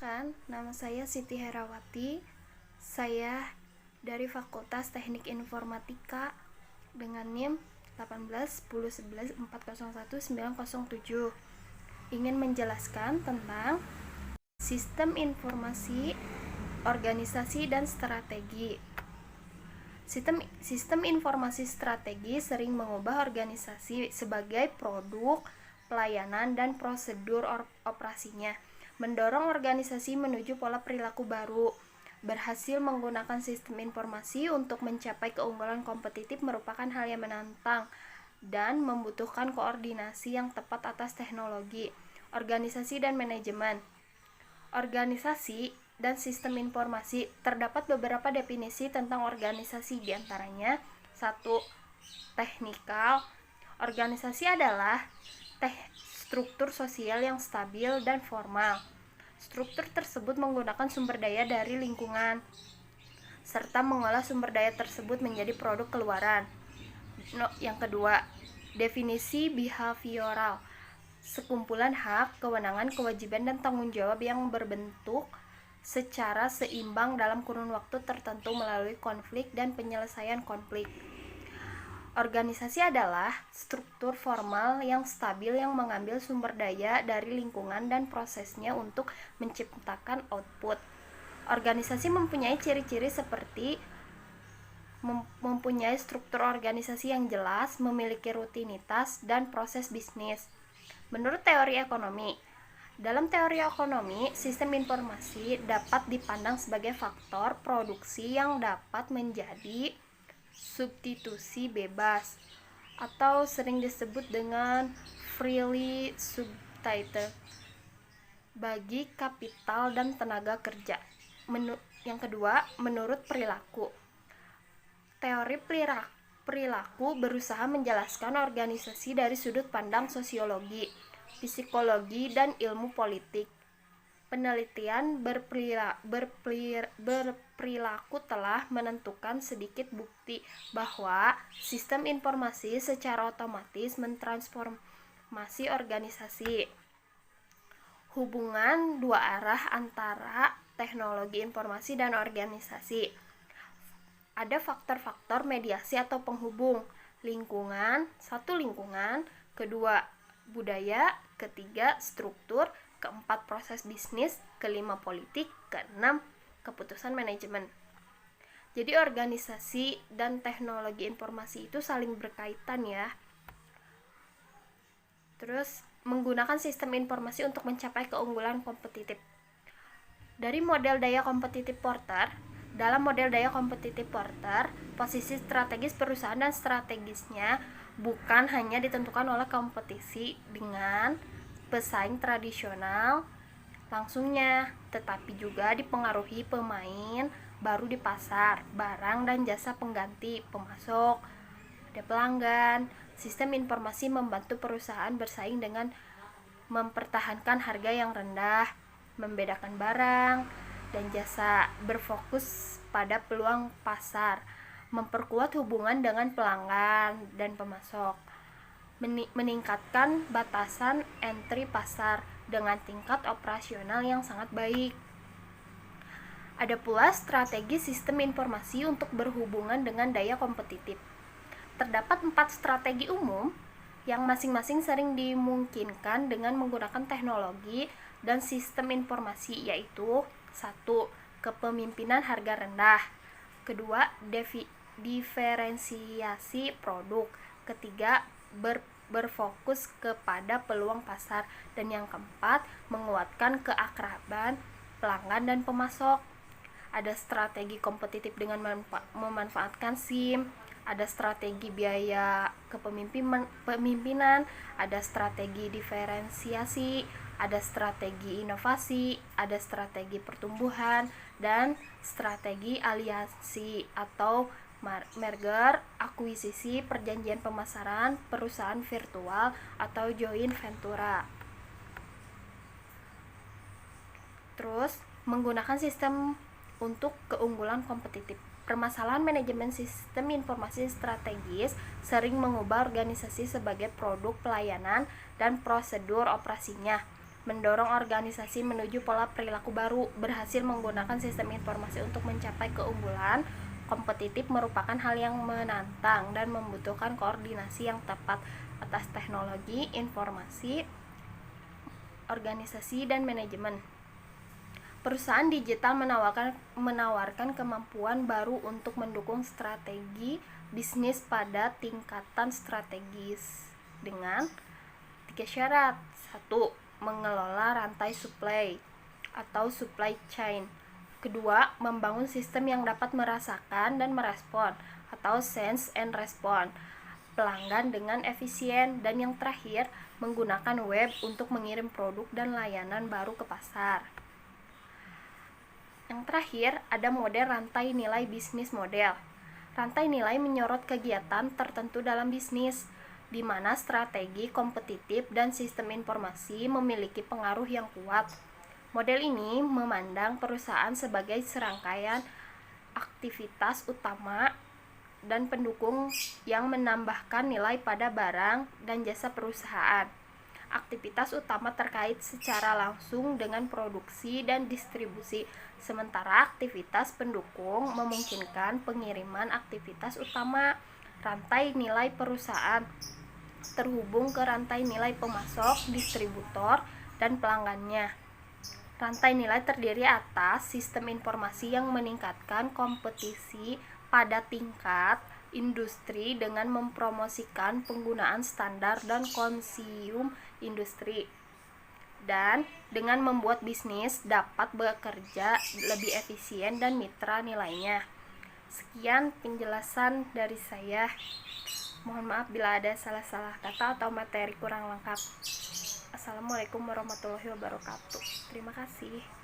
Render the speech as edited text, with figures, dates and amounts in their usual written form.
Perkenalkan, nama saya Siti Herawati. Saya dari Fakultas Teknik Informatika dengan NIM 181011401907. Ingin menjelaskan tentang sistem informasi, organisasi, dan strategi. Sistem informasi strategi sering mengubah organisasi sebagai produk, pelayanan, dan prosedur operasinya, mendorong organisasi menuju pola perilaku baru. Berhasil menggunakan sistem informasi untuk mencapai keunggulan kompetitif merupakan hal yang menantang dan membutuhkan koordinasi yang tepat atas teknologi, organisasi, dan manajemen. Organisasi dan sistem informasi. Terdapat beberapa definisi tentang organisasi, diantaranya 1. Teknikal. Organisasi adalah struktur sosial yang stabil dan formal. Struktur tersebut menggunakan sumber daya dari lingkungan serta mengolah sumber daya tersebut menjadi produk keluaran. Yang kedua, definisi behavioral. Sekumpulan hak, kewenangan, kewajiban, dan tanggung jawab yang berbentuk secara seimbang dalam kurun waktu tertentu melalui konflik dan penyelesaian konflik. Organisasi adalah struktur formal yang stabil yang mengambil sumber daya dari lingkungan dan prosesnya untuk menciptakan output. Organisasi mempunyai ciri-ciri seperti mempunyai struktur organisasi yang jelas, memiliki rutinitas, dan proses bisnis. Menurut teori ekonomi, dalam teori ekonomi, sistem informasi dapat dipandang sebagai faktor produksi yang dapat menjadi substitusi bebas atau sering disebut dengan freely substituted bagi kapital dan tenaga kerja. Yang kedua, menurut perilaku. Teori perilaku berusaha menjelaskan organisasi dari sudut pandang sosiologi, psikologi, dan ilmu politik. Penelitian berperilaku telah menentukan sedikit bukti bahwa sistem informasi secara otomatis mentransformasi organisasi. Hubungan dua arah antara teknologi informasi dan organisasi. Ada faktor-faktor mediasi atau penghubung. Lingkungan, 1. Lingkungan, 2. Budaya, 3. Struktur, 4. Proses bisnis, 5. Politik, 6. Keputusan manajemen. Jadi organisasi dan teknologi informasi itu saling berkaitan ya. Terus menggunakan sistem informasi untuk mencapai keunggulan kompetitif. Dari model daya kompetitif Porter, dalam model daya kompetitif Porter, posisi strategis perusahaan dan strategisnya bukan hanya ditentukan oleh kompetisi dengan pesaing tradisional langsungnya, tetapi juga dipengaruhi pemain baru di pasar, barang dan jasa pengganti, pemasok, ada pelanggan. Sistem informasi membantu perusahaan bersaing dengan mempertahankan harga yang rendah, membedakan barang dan jasa, berfokus pada peluang pasar, memperkuat hubungan dengan pelanggan dan pemasok, meningkatkan batasan entry pasar dengan tingkat operasional yang sangat baik. Ada pula strategi sistem informasi untuk berhubungan dengan daya kompetitif. Terdapat 4 strategi umum yang masing-masing sering dimungkinkan dengan menggunakan teknologi dan sistem informasi, yaitu 1. Kepemimpinan harga rendah, 2. Diferensiasi produk, 3. Berfokus kepada peluang pasar, dan yang keempat, menguatkan keakraban pelanggan dan pemasok. Ada strategi kompetitif dengan memanfaatkan SIM, ada strategi biaya kepemimpinan, ada strategi diferensiasi, ada strategi inovasi, ada strategi pertumbuhan, dan strategi aliansi atau merger, akuisisi, perjanjian pemasaran, perusahaan virtual, atau joint venture. Terus, menggunakan sistem untuk keunggulan kompetitif. Permasalahan manajemen sistem informasi strategis sering mengubah organisasi sebagai produk pelayanan dan prosedur operasinya. mendorong organisasi menuju pola perilaku baru, berhasil menggunakan sistem informasi untuk mencapai keunggulan. Kompetitif merupakan hal yang menantang dan membutuhkan koordinasi yang tepat atas teknologi, informasi, organisasi, dan manajemen. Perusahaan digital menawarkan kemampuan baru untuk mendukung strategi bisnis pada tingkatan strategis dengan 3 syarat. 1. Mengelola rantai supply atau supply chain. Kedua, membangun sistem yang dapat merasakan dan merespon atau sense and respond pelanggan dengan efisien. Dan yang terakhir, menggunakan web untuk mengirim produk dan layanan baru ke pasar. Yang terakhir, ada model rantai nilai bisnis model. Rantai nilai menyorot kegiatan tertentu dalam bisnis, di mana strategi kompetitif dan sistem informasi memiliki pengaruh yang kuat. Model ini memandang perusahaan sebagai serangkaian aktivitas utama dan pendukung yang menambahkan nilai pada barang dan jasa perusahaan. Aktivitas utama terkait secara langsung dengan produksi dan distribusi, sementara aktivitas pendukung memungkinkan pengiriman aktivitas utama. Rantai nilai perusahaan terhubung ke rantai nilai pemasok, distributor, dan pelanggannya. Rantai nilai terdiri atas sistem informasi yang meningkatkan kompetisi pada tingkat industri dengan mempromosikan penggunaan standar dan konsium industri, dan dengan membuat bisnis dapat bekerja lebih efisien dan mitra nilainya. Sekian penjelasan dari saya. Mohon maaf bila ada salah-salah kata atau materi kurang lengkap. Assalamualaikum warahmatullahi wabarakatuh. Terima kasih.